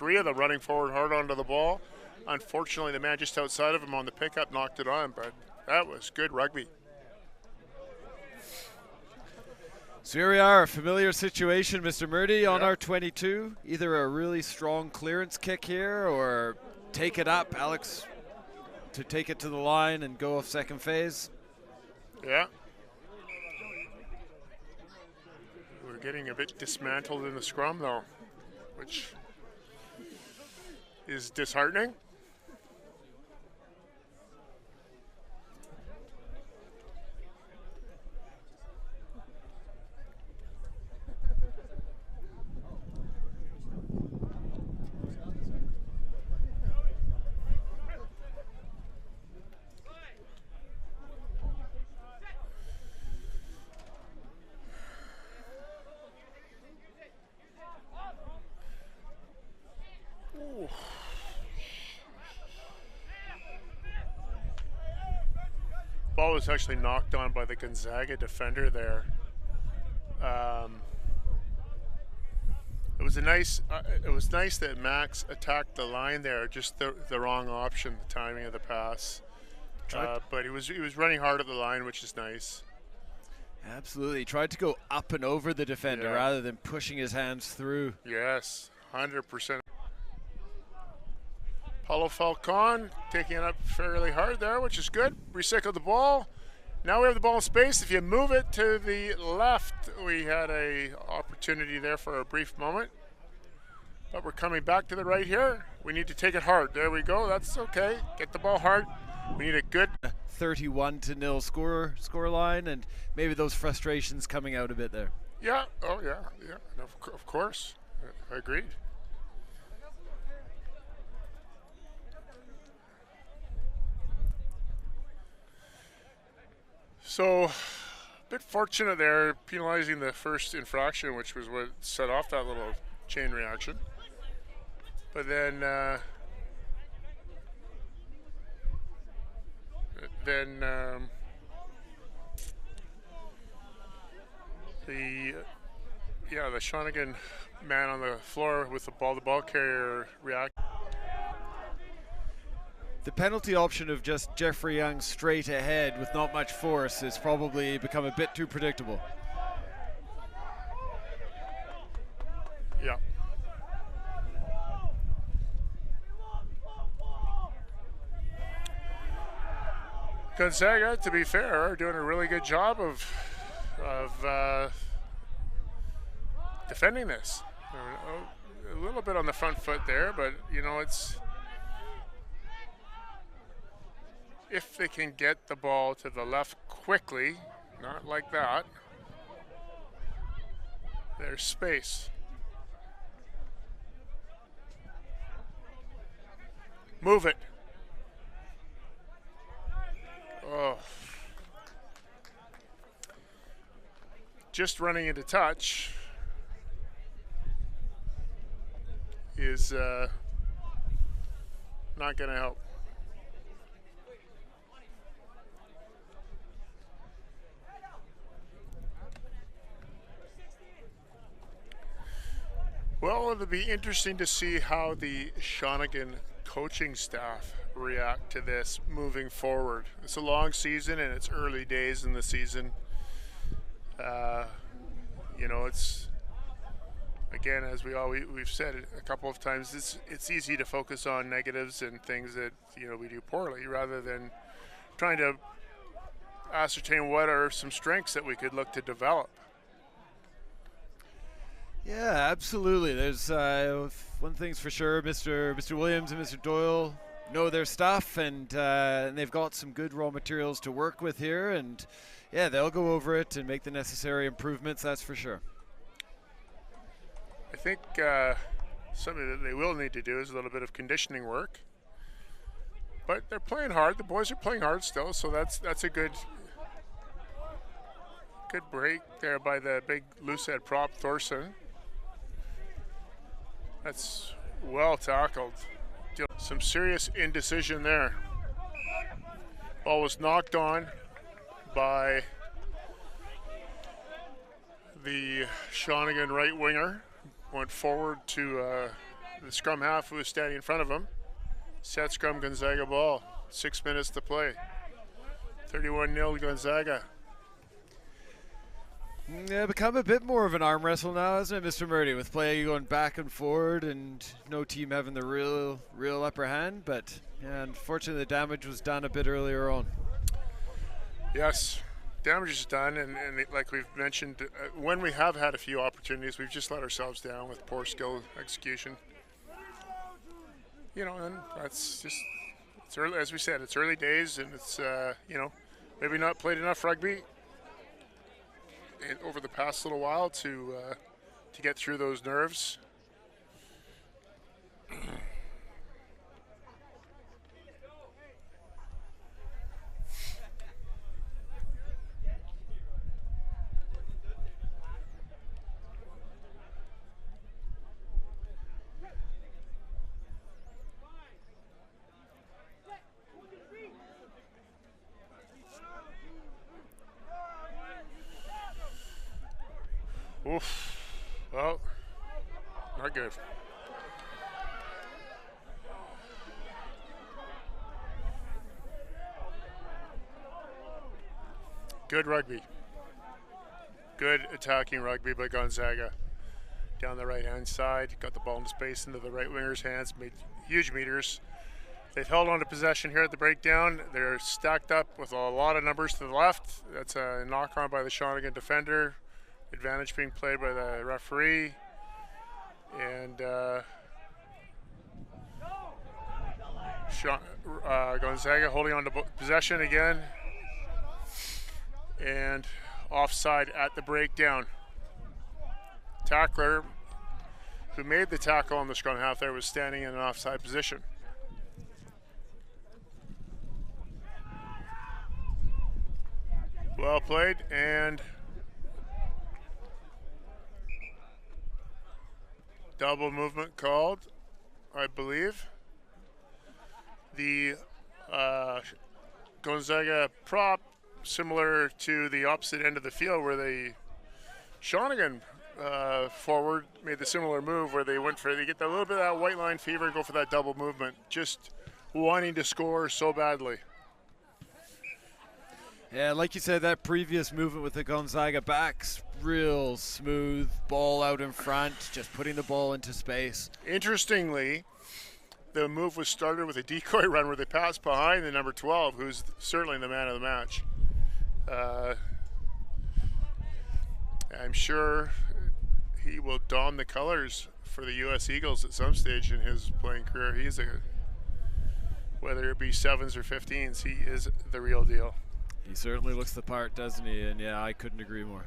three of them running forward hard onto the ball. Unfortunately, the man just outside of him on the pickup knocked it on, but that was good rugby. So here we are, a familiar situation, Mr. Murdy on Yeah. our 22. Either a really strong clearance kick here or take it up, Alex, to take it to the line and go off second phase. Yeah. We're getting a bit dismantled in the scrum, though, which is disheartening. Ooh. Ball was actually knocked on by the Gonzaga defender there. It was nice that Max attacked the line there, just the wrong option, the timing of the pass. But he was running hard at the line, which is nice. Absolutely. He tried to go up and over the defender rather than pushing his hands through. Yes, 100%. Paulo Falcon taking it up fairly hard there, which is good. Recycled the ball. Now we have the ball in space. If you move it to the left, we had an opportunity there for a brief moment. But we're coming back to the right here. We need to take it hard. There we go. That's okay. Get the ball hard. We need a good 31-0 score line, and maybe those frustrations coming out a bit there. Yeah. Oh, yeah. Yeah. Of course. I agreed. So, a bit fortunate there, penalizing the first infraction, which was what set off that little chain reaction. But then, the Shawnigan man on the floor with the ball carrier react. The penalty option of just Jeffrey Young straight ahead with not much force has probably become a bit too predictable. Yeah. Gonzaga, to be fair, are doing a really good job of defending this. A little bit on the front foot there, but it's if they can get the ball to the left quickly, not like that, there's space. Move it. Oh. Just running into touch is not going to help. Well, it'll be interesting to see how the Shawnigan coaching staff react to this moving forward. It's a long season and it's early days in the season. It's again, as we've said a couple of times, it's easy to focus on negatives and things that we do poorly rather than trying to ascertain what are some strengths that we could look to develop. Yeah, absolutely. There's one thing's for sure, Mr. Williams and Mr. Doyle know their stuff, and they've got some good raw materials to work with here, and yeah, they'll go over it and make the necessary improvements, that's for sure. I think something that they will need to do is a little bit of conditioning work, but they're playing hard. The boys are playing hard still, so that's a good break there by the big loose head prop Thorson. That's well tackled. Some serious indecision there. Ball was knocked on by the Shawnigan right winger. Went forward to the scrum half who was standing in front of him. Set scrum Gonzaga ball. 6 minutes to play. 31-0 Gonzaga. Yeah, become a bit more of an arm wrestle now, hasn't it, Mr. Murdy, with play going back and forward and no team having the real upper hand. But yeah, unfortunately, the damage was done a bit earlier on. Yes, damage is done, and like we've mentioned, when we have had a few opportunities, we've just let ourselves down with poor skill execution. You know, and that's just, it's early, as we said, it's early days, and it's, you know, maybe not played enough rugby over the past little while to get through those nerves. Oof. Well, not good. Good rugby. Good attacking rugby by Gonzaga. Down the right-hand side, got the ball in space into the right winger's hands, made huge meters. They've held on to possession here at the breakdown. They're stacked up with a lot of numbers to the left. That's a knock-on by the Shawnigan defender. Advantage being played by the referee. And Gonzaga holding on to possession again. And offside at the breakdown. Tackler who made the tackle on the scrum half there was standing in an offside position. Well played, and double movement called, I believe. The Gonzaga prop, similar to the opposite end of the field where the Shawnigan forward made the similar move where they get a little bit of that white line fever and go for that double movement, just wanting to score so badly. Yeah, like you said, that previous movement with the Gonzaga backs, real smooth, ball out in front, just putting the ball into space. Interestingly, the move was started with a decoy run where they passed behind the number 12, who's certainly the man of the match. I'm sure he will don the colors for the U.S. Eagles at some stage in his playing career. Whether it be 7s or 15s, he is the real deal. He certainly looks the part, doesn't he? And yeah, I couldn't agree more.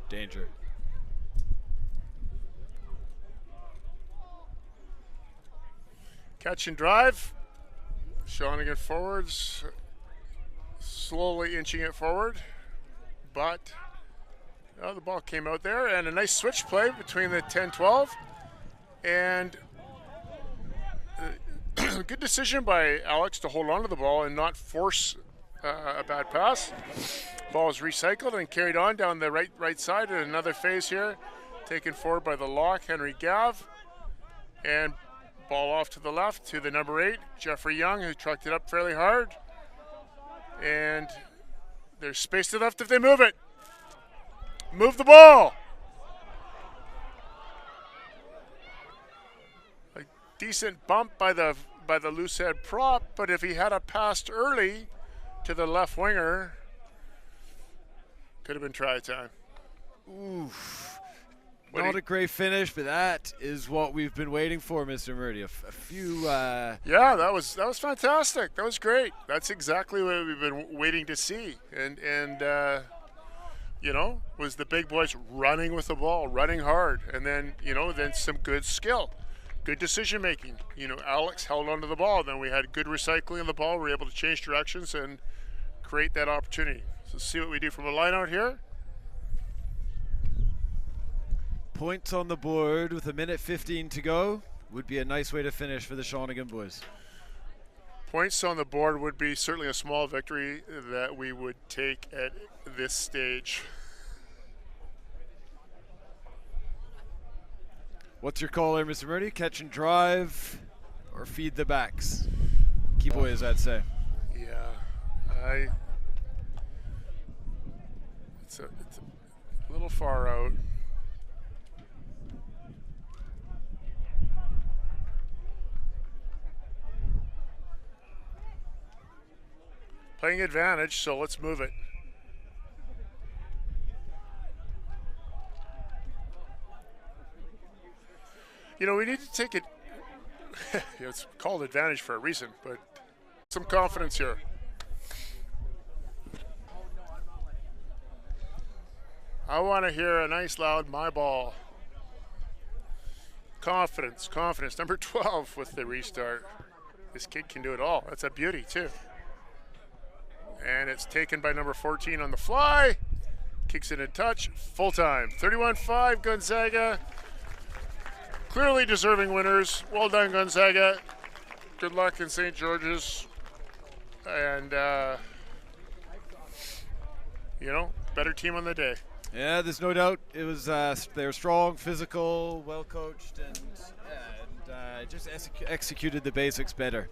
Danger. Catch and drive. Shawnigan forwards, slowly inching it forward, but the ball came out there, and a nice switch play between the 10-12, and good decision by Alex to hold on to the ball and not force a bad pass. Ball is recycled and carried on down the right side in another phase here, taken forward by the lock, Henry Gav, and ball off to the left to the number 8, Jeffrey Young, who trucked it up fairly hard, and there's space to the left if they move it. Move the ball. A decent bump by the loose head prop, but if he had a passed early to the left winger, could have been try time. Oof. Not a great finish, but that is what we've been waiting for, Mr. Murdy. A few. Yeah, that was fantastic. That was great. That's exactly what we've been waiting to see. And you know, was the big boys running with the ball, running hard, and then then some good skill, good decision making. Alex held onto the ball. Then we had good recycling of the ball. We were able to change directions and create that opportunity. So see what we do from a line out here. Points on the board with 1:15 to go would be a nice way to finish for the Shawnigan boys. Points on the board would be certainly a small victory that we would take at this stage. What's your call there, Mr. Murdy? Catch and drive or feed the backs? Keep away, as I'd say. Yeah, it's a little far out. Playing advantage, so let's move it. You know, we need to take it. It's called advantage for a reason, but some confidence here. I want to hear a nice loud my ball. Confidence, confidence. Number 12 with the restart. This kid can do it all. That's a beauty too. And it's taken by number 14 on the fly. Kicks it in touch. Full time. 31-5 Gonzaga. Clearly deserving winners. Well done, Gonzaga. Good luck in St. George's. And, you know, better team on the day. Yeah, there's no doubt. It was they were strong, physical, well coached, and just executed the basics better.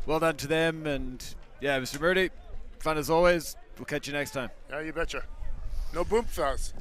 Well done to them, and yeah, Mr. Murdy, fun as always. We'll catch you next time. Yeah, you betcha. No boom fouls.